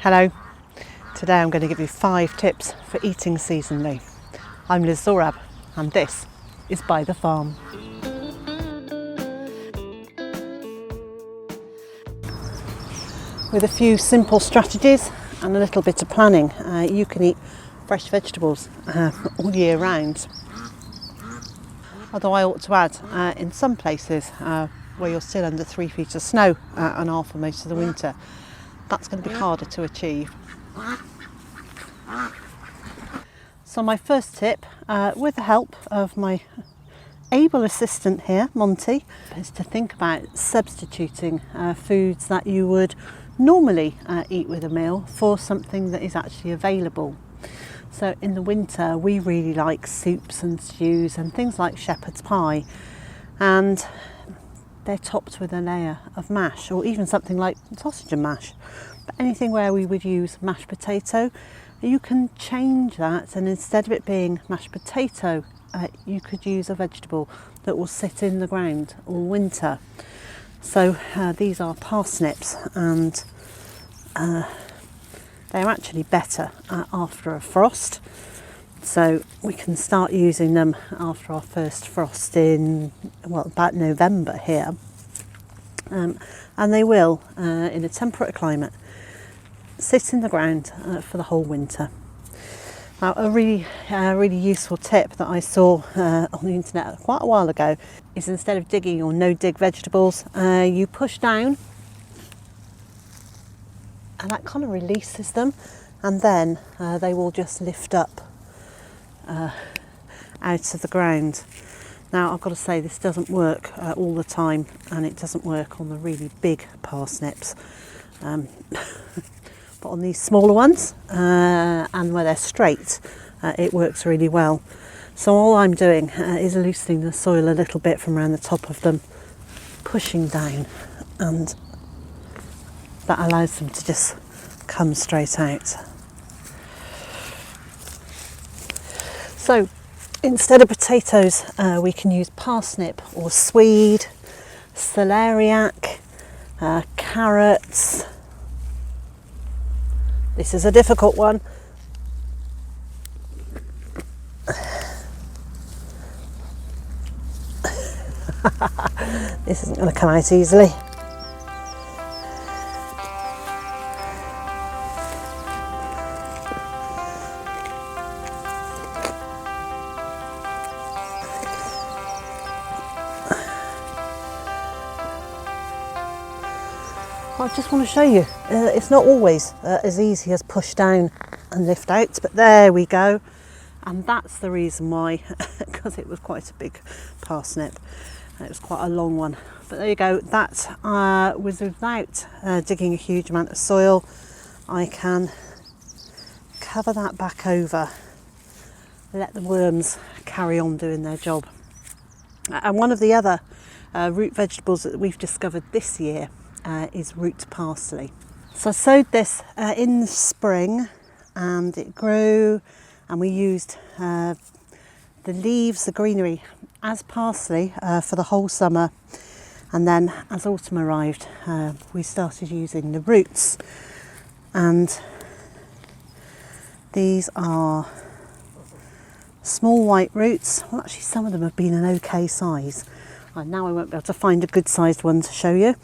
Hello, today I'm going to give you 5 tips for eating seasonally. I'm Zorab and this is Byther Farm. With a few simple strategies and a little bit of planning, you can eat fresh vegetables all year round. Although I ought to add, in some places where you're still under 3 feet of snow and are for most of the winter, that's going to be harder to achieve. So my first tip, with the help of my able assistant here, Monty, is to think about substituting foods that you would normally eat with a meal for something that is actually available. So in the winter we really like soups and stews and things like shepherd's pie, and they're topped with a layer of mash, or even something like sausage and mash. But anything where we would use mashed potato, you can change that, and instead of it being mashed potato, you could use a vegetable that will sit in the ground all winter. So these are parsnips, and they're actually better after a frost. So we can start using them after our first frost in, about November here. And they will, in a temperate climate, sit in the ground for the whole winter. Now, a really useful tip that I saw on the internet quite a while ago is, instead of digging or no-dig vegetables, you push down and that kind of releases them, and then they will just lift up out of the ground. Now, I've got to say, this doesn't work all the time, and it doesn't work on the really big parsnips. But on these smaller ones, and where they're straight, it works really well. So all I'm doing is loosening the soil a little bit from around the top of them, pushing down, and that allows them to just come straight out. So instead of potatoes, we can use parsnip or swede, celeriac, carrots. This is a difficult one. This isn't going to come out easily. I just want to show you, it's not always as easy as push down and lift out, but there we go. And that's the reason why, because it was quite a big parsnip. It was quite a long one. But there you go, that was without digging a huge amount of soil. I can cover that back over, let the worms carry on doing their job. And one of the other root vegetables that we've discovered this year is root parsley. So I sowed this in the spring, and it grew, and we used the leaves, the greenery, as parsley for the whole summer. And then as autumn arrived, we started using the roots, and these are small white roots. Well, actually some of them have been an okay size. Now I won't be able to find a good sized one to show you.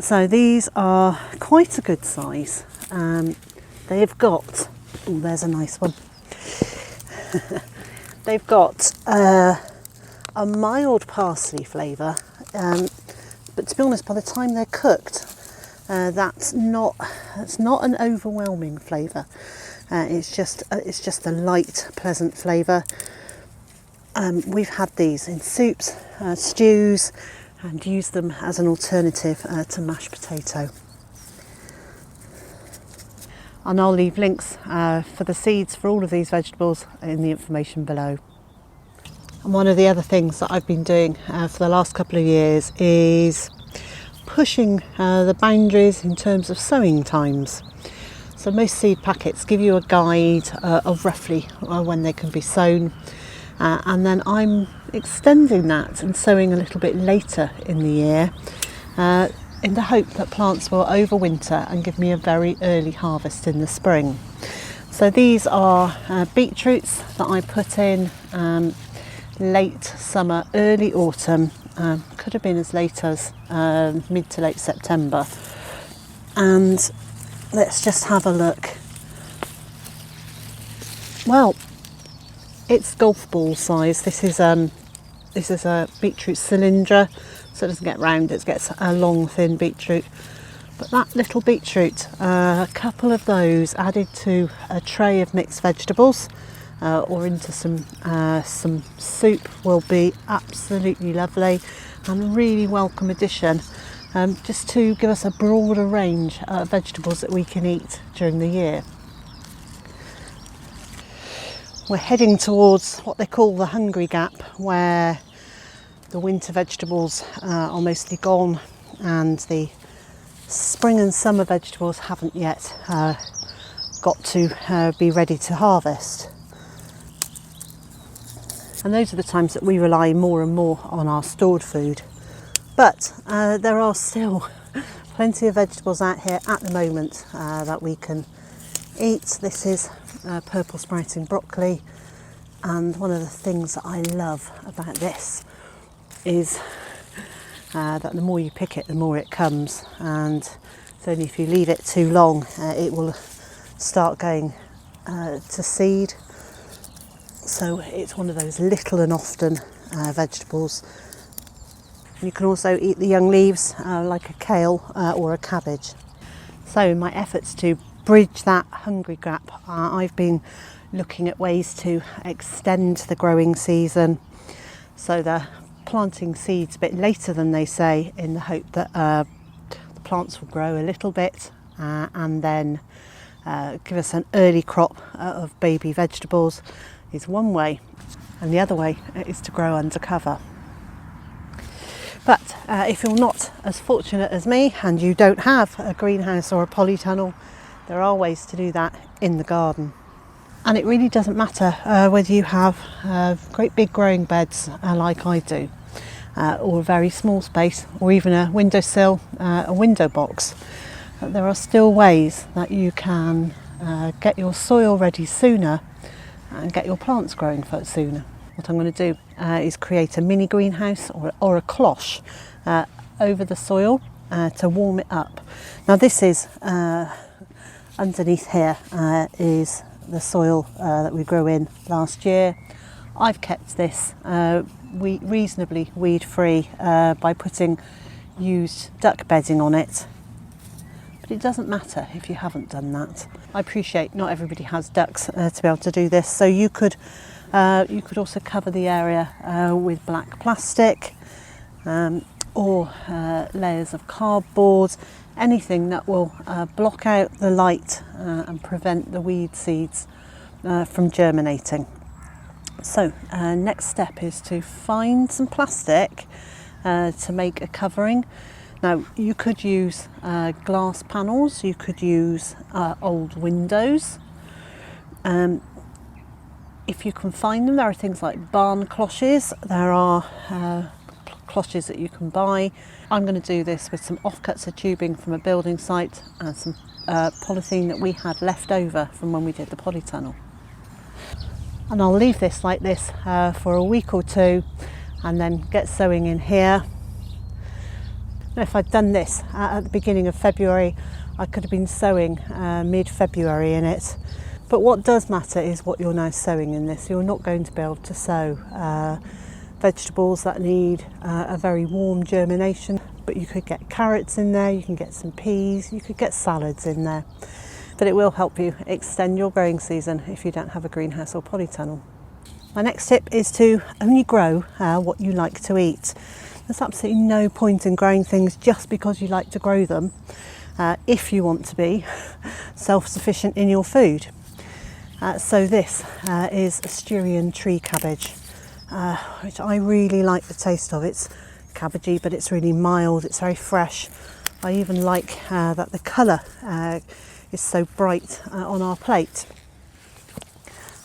So these are quite a good size. They've got, oh, there's a nice one. They've got a mild parsley flavour, but to be honest, by the time they're cooked, that's not an overwhelming flavour. It's just a light, pleasant flavour. We've had these in soups, stews, and used them as an alternative to mashed potato. And I'll leave links for the seeds for all of these vegetables in the information below. And one of the other things that I've been doing for the last couple of years is pushing the boundaries in terms of sowing times. So most seed packets give you a guide of roughly when they can be sown, and then I'm extending that and sowing a little bit later in the year in the hope that plants will overwinter and give me a very early harvest in the spring. So these are beetroots that I put in late summer, early autumn, could have been as late as mid to late September. And let's just have a look. Well, it's golf ball size. This is a beetroot cylindra, so it doesn't get round, it gets a long thin beetroot. But that little beetroot, a couple of those added to a tray of mixed vegetables or into some soup will be absolutely lovely and a really welcome addition, just to give us a broader range of vegetables that we can eat during the year. We're heading towards what they call the hungry gap, where the winter vegetables are mostly gone and the spring and summer vegetables haven't yet got to be ready to harvest. And those are the times that we rely more and more on our stored food. But there are still plenty of vegetables out here at the moment that we can eat. This is purple sprouting broccoli, and one of the things that I love about this is that the more you pick it, the more it comes, and it's only if you leave it too long it will start going to seed. So it's one of those little and often vegetables. You can also eat the young leaves like a kale or a cabbage. So in my efforts to bridge that hungry gap, I've been looking at ways to extend the growing season, so they're planting seeds a bit later than they say, in the hope that the plants will grow a little bit and then give us an early crop of baby vegetables is one way, and the other way is to grow under cover. But if you're not as fortunate as me and you don't have a greenhouse or a polytunnel, there are ways to do that in the garden. And it really doesn't matter whether you have great big growing beds like I do, or a very small space, or even a windowsill, a window box. There are still ways that you can get your soil ready sooner and get your plants growing sooner. What I'm going to do is create a mini greenhouse or a cloche over the soil to warm it up. Now this is underneath here is the soil that we grew in last year. I've kept this reasonably weed free by putting used duck bedding on it, but it doesn't matter if you haven't done that. I appreciate not everybody has ducks to be able to do this, so you could also cover the area with black plastic or layers of cardboard, anything that will block out the light and prevent the weed seeds from germinating. So next step is to find some plastic to make a covering. Now you could use glass panels, you could use old windows. If you can find them, there are things like barn cloches. There are cloches that you can buy. I'm going to do this with some offcuts of tubing from a building site and some polythene that we had left over from when we did the polytunnel. And I'll leave this like this for a week or two and then get sowing in here. Now, if I'd done this at the beginning of February, I could have been sowing mid-February in it. But what does matter is what you're now sowing in this. You're not going to be able to sow vegetables that need a very warm germination, but you could get carrots in there, you can get some peas, you could get salads in there. But it will help you extend your growing season if you don't have a greenhouse or polytunnel. My next tip is to only grow what you like to eat. There's absolutely no point in growing things just because you like to grow them if you want to be self-sufficient in your food. So this is Asturian tree cabbage, which I really like the taste of. It's cabbagey, but it's really mild, it's very fresh. I even like that the colour is so bright on our plate.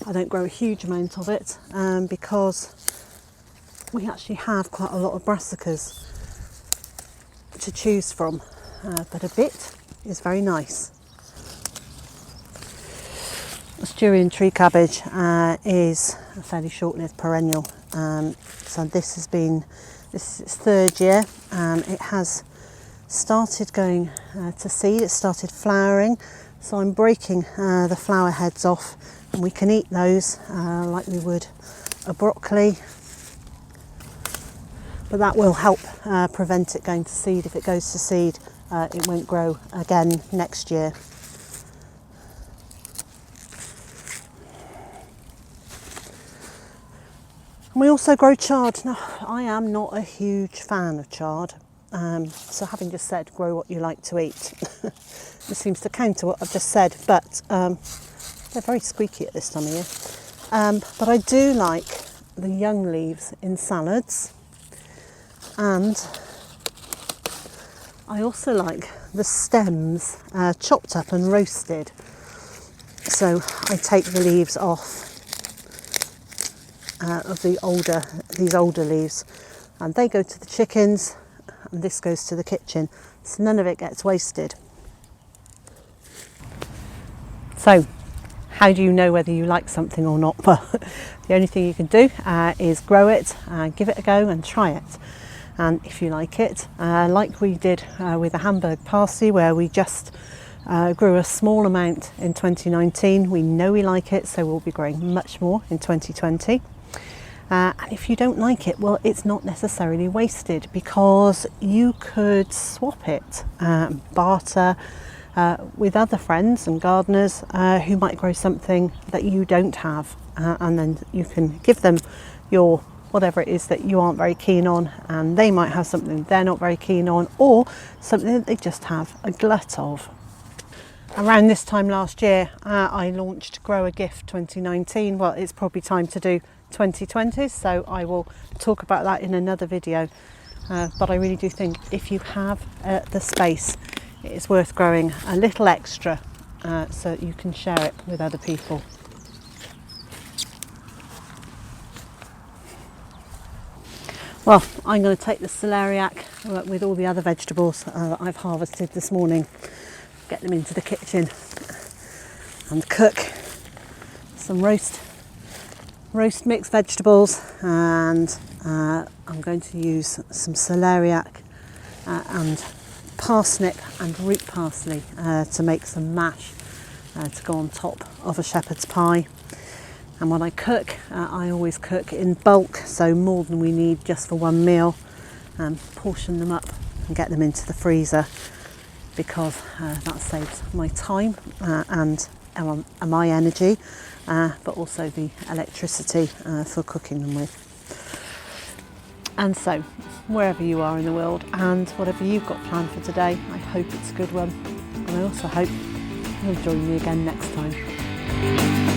I don't grow a huge amount of it because we actually have quite a lot of brassicas to choose from, but a bit is very nice. Styrian tree cabbage is a fairly short-lived perennial, so this is its third year. It has started going to seed, it started flowering, so I'm breaking the flower heads off, and we can eat those like we would a broccoli, but that will help prevent it going to seed. If it goes to seed, it won't grow again next year. And we also grow chard. Now, I am not a huge fan of chard, so having just said grow what you like to eat, this seems to counter what I've just said, but they're very squeaky at this time of year. But I do like the young leaves in salads, and I also like the stems chopped up and roasted. So I take the leaves off of these older leaves, and they go to the chickens, and this goes to the kitchen, so none of it gets wasted. So how do you know whether you like something or not? Well, the only thing you can do is grow it, give it a go and try it, and if you like it, like we did with the Hamburg parsley, where we just grew a small amount in 2019, we know we like it, so we'll be growing much more in 2020. And if you don't like it, well, it's not necessarily wasted, because you could swap it, barter with other friends and gardeners who might grow something that you don't have, and then you can give them your whatever it is that you aren't very keen on, and they might have something they're not very keen on, or something that they just have a glut of. Around this time last year, I launched Grow a Gift 2019. Well, it's probably time to do 2020, so I will talk about that in another video. But I really do think if you have the space, it is worth growing a little extra so that you can share it with other people. Well, I'm going to take the celeriac with all the other vegetables that I've harvested this morning, get them into the kitchen and cook some roast mixed vegetables, and I'm going to use some celeriac and parsnip and root parsley to make some mash to go on top of a shepherd's pie. And when I cook, I always cook in bulk, so more than we need just for one meal, and portion them up and get them into the freezer, because that saves my time and my energy, but also the electricity for cooking them with. And so, wherever you are in the world and whatever you've got planned for today, I hope it's a good one, and I also hope you'll join me again next time.